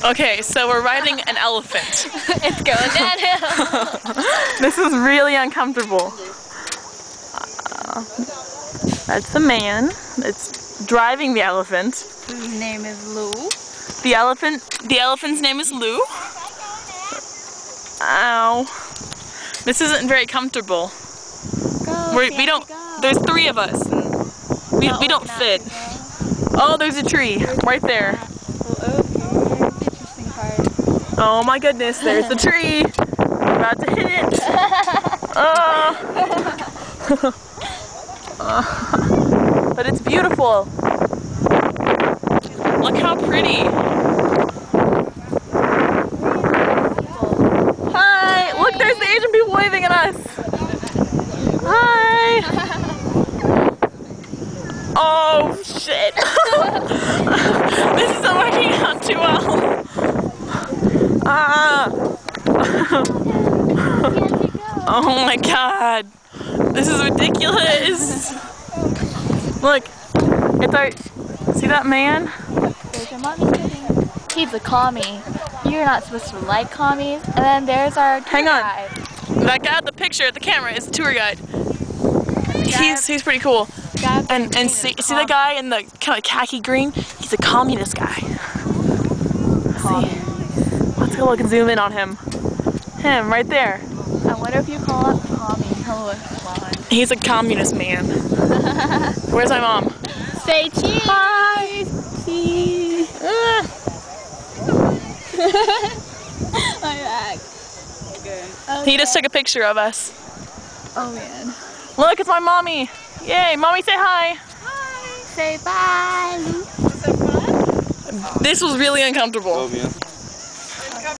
Okay, so we're riding an elephant. It's going downhill. This is really uncomfortable. That's the man that's driving the elephant. His name is Lou. The elephant's name is Lou. Ow. This isn't very comfortable. We don't, there's 3 of us. We don't fit. Oh, there's a tree right there. Interesting part. Oh my goodness, there's the tree. We're about to hit it. But it's beautiful. Look how pretty. Hi, look, there's the Asian people waving at us. Hi. Oh shit. This isn't working out too well. Oh my god. This is ridiculous. Look, it's our, see that man? There's your mommy sitting. He's a commie. You're not supposed to like commies. And then there's our tour guide. That guy with the picture at the camera is a tour guide. He's pretty cool. And see the guy in the kind of khaki green? He's a communist guy. See? Let's go look and zoom in on him. Him, right there. I wonder if you call him commie. He'll respond. He's a communist man. Where's my mom? Say cheese! Hi! Cheese! My back. Good. Okay. He just took a picture of us. Oh man. Look, it's my mommy. Yay, mommy, say hi. Hi. Say bye. Was that fun? This was really uncomfortable. Oh, yeah.